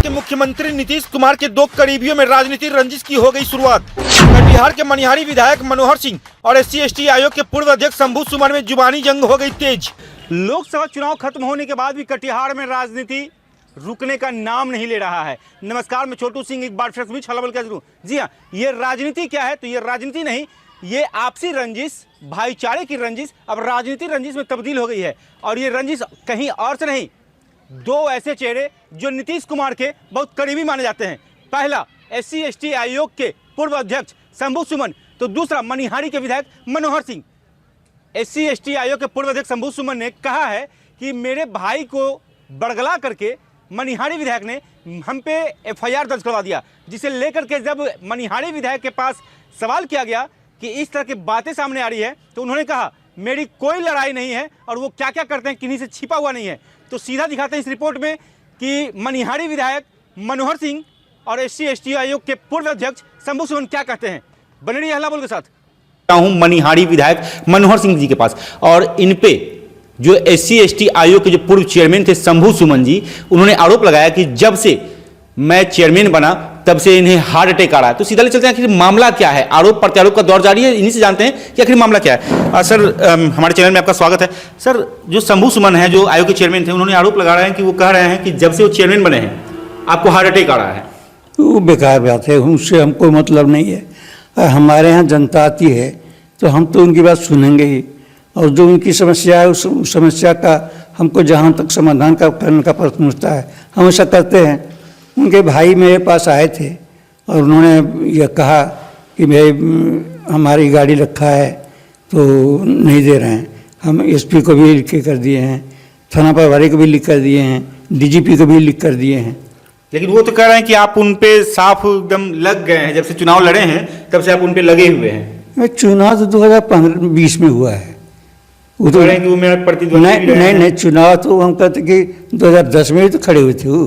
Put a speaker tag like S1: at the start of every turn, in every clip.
S1: के मुख्यमंत्री नीतीश कुमार के दो करीबियों में राजनीतिक रंजिश की हो गई शुरुआत। कटिहार के मनिहारी विधायक मनोहर सिंह और SC/ST आयोग के पूर्व अध्यक्ष शंभू सुमन में जुबानी जंग हो गई तेज। लोकसभा चुनाव खत्म होने के बाद भी कटिहार में राजनीति रुकने का नाम नहीं ले रहा है। नमस्कार, मैं छोटू सिंह एक बार फिर से छलाबल कर दूं। जी हाँ, ये राजनीति क्या है? तो ये राजनीति नहीं, ये आपसी रंजिश, भाईचारे की रंजिश अब राजनीतिक रंजिश में तब्दील हो गई है। और ये रंजिश कहीं और से नहीं, दो ऐसे चेहरे जो नीतीश कुमार के बहुत करीबी माने जाते हैं। पहला SC/ST आयोग के पूर्व अध्यक्ष शंभू सुमन, तो दूसरा मनिहारी के विधायक मनोहर सिंह। SC/ST आयोग के पूर्व अध्यक्ष शंभू सुमन ने कहा है कि मेरे भाई को बड़गला करके मनिहारी विधायक ने हम पे FIR दर्ज करवा दिया, जिसे लेकर के जब मनिहारी विधायक के पास सवाल किया गया कि इस तरह की बातें सामने आ रही है, तो उन्होंने कहा मेरी कोई लड़ाई नहीं है और वो क्या क्या करते हैं किन्हीं से छिपा हुआ नहीं है। तो सीधा दिखाते हैं इस रिपोर्ट में कि मनिहारी विधायक मनोहर सिंह और SC/ST आयोग के पूर्व अध्यक्ष शंभू सुमन क्या कहते हैं। बने रहिए हल्ला बोल के साथ।
S2: हूं मनिहारी विधायक मनोहर सिंह जी के पास, और इन पे जो SC/ST आयोग के जो पूर्व चेयरमैन थे शंभू सुमन जी, उन्होंने आरोप लगाया कि जब से मैं चेयरमैन बना तब से इन्हें हार्ट अटैक आ रहा है। तो सीधा ले चलते हैं, आखिर मामला क्या है? आरोप प्रत्यारोप का दौर जारी है, इन्हीं से जानते हैं कि आखिर मामला क्या है। सर, हमारे चैनल में आपका स्वागत है। सर, जो शंभू सुमन है, जो आयोग के चेयरमैन थे, उन्होंने आरोप लगा रहे हैं कि वो कह रहे हैं कि जब से वो चेयरमैन बने हैं आपको हार्ट अटैक आ रहा है।
S3: वो बेकार बात है, उससे हमको मतलब नहीं है। हमारे यहाँ जनता आती है तो हम तो उनकी बात सुनेंगे ही, और जो उनकी समस्या है उस समस्या का हमको जहाँ तक समाधान का करने का प्रश्न उठता है हम ऐसा करते हैं। उनके भाई मेरे पास आए थे और उन्होंने यह कहा कि भाई हमारी गाड़ी रखा है तो नहीं दे रहे हैं। हम SP को भी लिख कर दिए हैं, थाना प्रभारी को भी लिख कर दिए हैं, DGP को भी लिख कर दिए हैं।
S2: लेकिन वो तो कह रहे हैं कि आप उन पे साफ एकदम लग गए हैं, जब से चुनाव लड़े हैं तब से आप उन पे लगे हुए हैं।
S3: चुनाव तो 2015-20 में हुआ है।
S2: वो तो कह रहे हैं कि वो मेरा प्रतिद्वंदी
S3: नहीं, चुनाव तो हम कहते कि 2010 में ही तो खड़े हुए थे। वो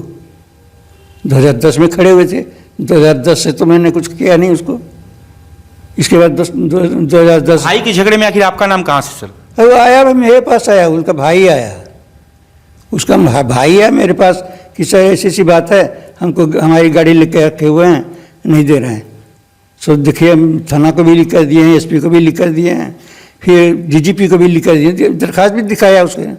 S3: 2010 में खड़े हुए थे, 2010 से तो मैंने कुछ किया नहीं उसको। इसके बाद 2010
S2: भाई के झगड़े में आखिर आपका नाम कहाँ से सर?
S3: वो आया, मेरे पास आया, उनका भाई आया, उसका भाई है मेरे पास कि सर ऐसी बात है, हमको हमारी गाड़ी लेकर रखे हुए हैं, नहीं दे रहे हैं। सो देखिए, थाना को भी लिख कर दिए हैं, SP को भी लिख कर दिए हैं, फिर DGP को भी लिख कर दिए, दरखास्त भी दिखाया उसके।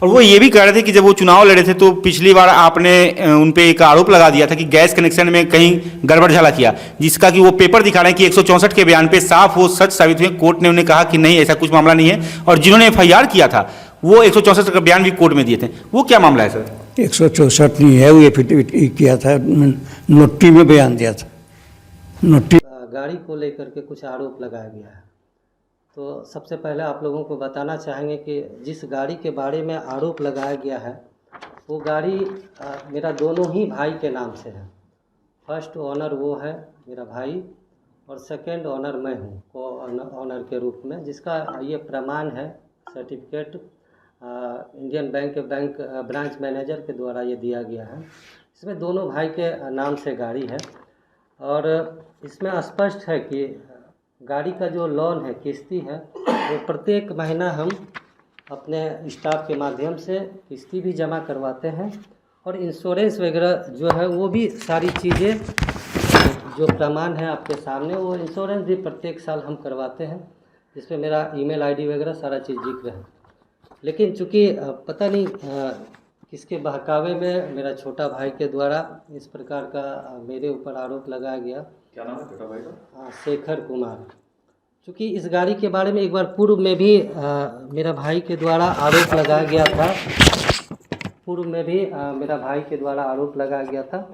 S2: और वो ये भी कह रहे थे कि जब वो चुनाव लड़े थे तो पिछली बार आपने उन पे एक आरोप लगा दिया था कि गैस कनेक्शन में कहीं गड़बड़ झाला किया, जिसका कि वो पेपर दिखा रहे हैं कि 164 के बयान पे साफ वो सच साबित हुए। कोर्ट ने उन्हें कहा कि नहीं, ऐसा कुछ मामला नहीं है, और जिन्होंने FIR किया था वो 164 का बयान भी कोर्ट में दिए थे। वो क्या मामला है सर?
S3: 164 नहीं है, वो एफिडेविट किया था, नोटरी में बयान दिया था। नोटरी
S4: गाड़ी को लेकर के कुछ आरोप लगाया गया है। तो सबसे पहले आप लोगों को बताना चाहेंगे कि जिस गाड़ी के बारे में आरोप लगाया गया है वो गाड़ी मेरा दोनों ही भाई के नाम से है। फर्स्ट ओनर वो है मेरा भाई और सेकंड ओनर मैं हूँ, को ओनर के रूप में, जिसका ये प्रमाण है, सर्टिफिकेट इंडियन बैंक के ब्रांच मैनेजर के द्वारा ये दिया गया है। इसमें दोनों भाई के नाम से गाड़ी है और इसमें स्पष्ट है कि गाड़ी का जो लोन है, किस्ती है, वो प्रत्येक महीना हम अपने स्टाफ के माध्यम से किस्ती भी जमा करवाते हैं और इंश्योरेंस वगैरह जो है वो भी सारी चीज़ें जो प्रमाण है आपके सामने, वो इंश्योरेंस भी प्रत्येक साल हम करवाते हैं, जिसमें मेरा ईमेल ID वगैरह सारा चीज़ जिक्र है। लेकिन चूँकि पता नहीं किसके बहकावे में मेरा छोटा भाई के द्वारा इस प्रकार का मेरे ऊपर आरोप लगाया गया।
S2: क्या नाम है छोटा भाई का?
S4: शेखर कुमार। चूँकि इस गाड़ी के बारे में एक बार पूर्व में भी मेरा भाई के द्वारा आरोप लगाया गया था, पूर्व में भी मेरा भाई के द्वारा आरोप लगाया गया था,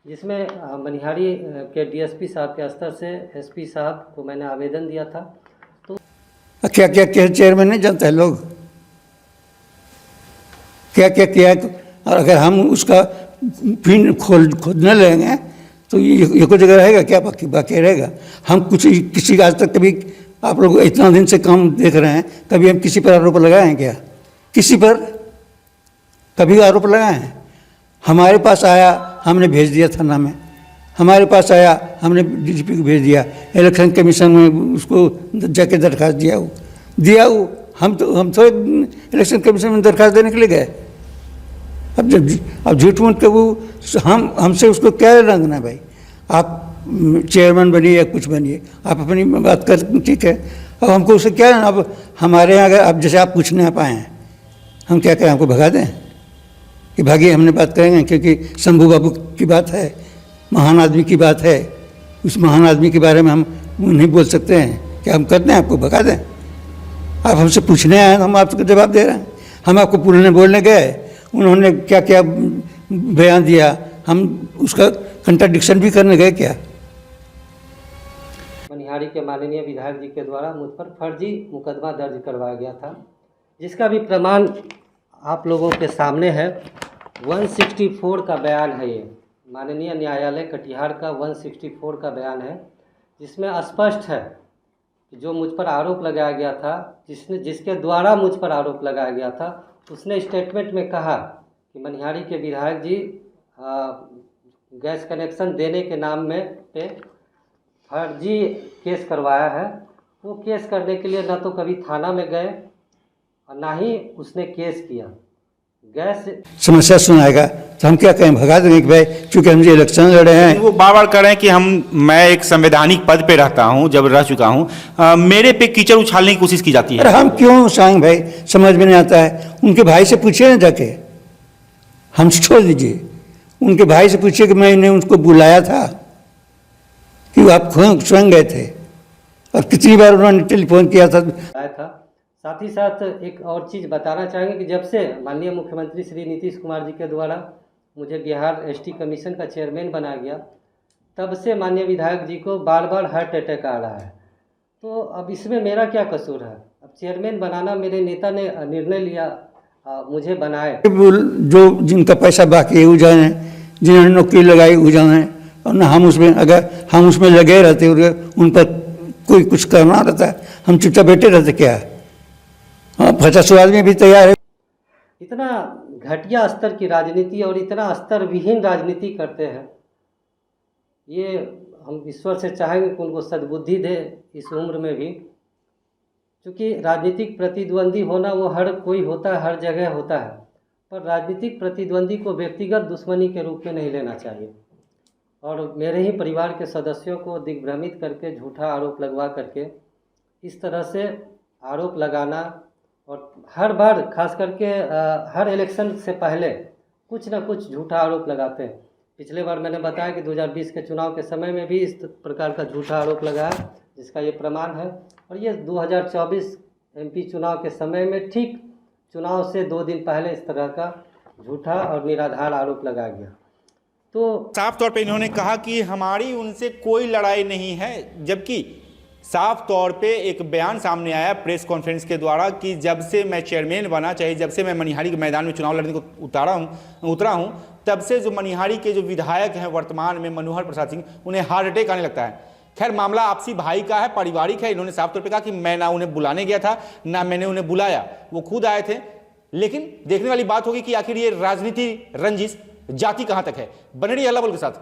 S4: जिसमें मनिहारी के DSP साहब के स्तर से SP साहब को मैंने आवेदन दिया था। तो
S3: क्या क्या क्या चेयरमैन नहीं जानता है लोग, क्या क्या किया। और अगर हम उसका पिन खोदने लगेंगे तो ये कोई जगह रहेगा क्या? बाकी रहेगा। हम कुछ किसी आज तक कभी, आप लोग इतना दिन से काम देख रहे हैं, कभी हम किसी पर आरोप लगाए हैं क्या? किसी पर कभी आरोप लगाए हैं? हमारे पास आया, हमने भेज दिया थाना में, हमारे पास आया, हमने DGP को भेज दिया, इलेक्शन कमीशन में उसको जाके दरखास्त दिया वो हम तो इलेक्शन कमीशन में दरखास्त देने के लिए गए। अब झूठ मूठ के वो हमसे उसको क्या रंगना भाई। आप चेयरमैन बनिए या कुछ बनिए, आप अपनी बात कर, ठीक है। अब हमको उससे क्या, अब हमारे यहाँ अगर अब जैसे आप पूछ नहीं पाए हैं, हम क्या करें, आपको भगा दें कि भागिए, हमने बात करेंगे क्योंकि शंभू बाबू की बात है, महान आदमी की बात है, उस महान आदमी के बारे में हम नहीं बोल सकते हैं कि हम कर दें, आपको भगा दें। आप हमसे पूछने आए, हम आपको जवाब दे रहे हैं। हम आपको पूछने बोलने गए, उन्होंने क्या क्या बयान दिया, हम उसका कंट्राडिक्शन भी करने गए क्या।
S4: मनिहारी के माननीय विधायक जी के द्वारा मुझ पर फर्जी मुकदमा दर्ज करवाया गया था, जिसका भी प्रमाण आप लोगों के सामने है। 164 का बयान है, ये माननीय न्यायालय कटिहार का 164 का बयान है, जिसमें स्पष्ट है कि जो मुझ पर आरोप लगाया गया था, जिसके द्वारा मुझ पर आरोप लगाया गया था, उसने स्टेटमेंट में कहा कि मनिहारी के विधायक जी गैस कनेक्शन देने के नाम में पे फर्जी केस करवाया है। वो केस करने के लिए न तो कभी थाना में गए और ना ही उसने केस किया। गैस
S3: समस्या सुनाएगा तो हम क्या कहें, भगा देंगे कि भाई चूँकि हम इलेक्शन लड़े हैं।
S2: वो बार बार कह रहे हैं कि मैं एक संवैधानिक पद पे रहता हूं, जब रह चुका हूं, मेरे पे कीचड़ उछालने की कोशिश की जाती है।
S3: अरे हम क्यों उछाएंगे भाई, समझ में नहीं आता है। उनके भाई से पूछिए ना जाके, हम छोड़ दीजिए, उनके भाई से पूछिए कि मैंने उनको बुलाया था कि आप स्वयं गए थे, और कितनी बार उन्होंने टेलीफोन किया था।
S4: साथ ही साथ एक और चीज़ बताना चाहेंगे कि जब से माननीय मुख्यमंत्री श्री नीतीश कुमार जी के द्वारा मुझे बिहार एसटी कमीशन का चेयरमैन बनाया गया, तब से माननीय विधायक जी को बार बार हार्ट अटैक आ रहा है। तो अब इसमें मेरा क्या कसूर है? अब चेयरमैन बनाना मेरे नेता ने निर्णय लिया, मुझे बनाए।
S3: जो जिनका पैसा बाकी है वो जाने, जिन्होंने नौकरी लगाई वो जाने, और ना हम उसमें, अगर हम उसमें लगे रहते, उन पर कोई कुछ करना रहता है, हम चुपचाप बैठे रहते क्या। हाँ, 50 आदमी भी तैयार है।
S4: इतना घटिया स्तर की राजनीति और इतना स्तर विहीन राजनीति करते हैं, ये हम ईश्वर से चाहेंगे कि उनको सद्बुद्धि दे इस उम्र में भी, क्योंकि राजनीतिक प्रतिद्वंदी होना वो हर कोई होता है, हर जगह होता है, पर राजनीतिक प्रतिद्वंदी को व्यक्तिगत दुश्मनी के रूप में नहीं लेना चाहिए। और मेरे ही परिवार के सदस्यों को दिग्भ्रमित करके झूठा आरोप लगवा करके इस तरह से आरोप लगाना, और हर बार खास करके हर इलेक्शन से पहले कुछ ना कुछ झूठा आरोप लगाते हैं। पिछले बार मैंने बताया कि 2020 के चुनाव के समय में भी इस प्रकार का झूठा आरोप लगाया, जिसका ये प्रमाण है। और ये 2024 एमपी चुनाव के समय में ठीक चुनाव से 2 दिन पहले इस तरह का झूठा और निराधार आरोप लगाया गया। तो
S2: साफ तौर पे इन्होंने कहा कि हमारी उनसे कोई लड़ाई नहीं है, जबकि साफ तौर पे एक बयान सामने आया प्रेस कॉन्फ्रेंस के द्वारा कि जब से मैं चेयरमैन बना, चाहे जब से मैं मनिहारी के मैदान में चुनाव लड़ने को उतरा हूं, तब से जो मनिहारी के जो विधायक हैं वर्तमान में मनोहर प्रसाद सिंह, उन्हें हार्ट अटैक आने लगता है। खैर, मामला आपसी भाई का है, पारिवारिक है। इन्होंने साफ तौर पे कहा कि मैं ना उन्हें बुलाने गया था, ना मैंने उन्हें बुलाया, वो खुद आए थे। लेकिन देखने वाली बात होगी कि आखिर ये राजनीति रंजिश जाति कहां तक है। बने रहिए हल्ला बोल के साथ।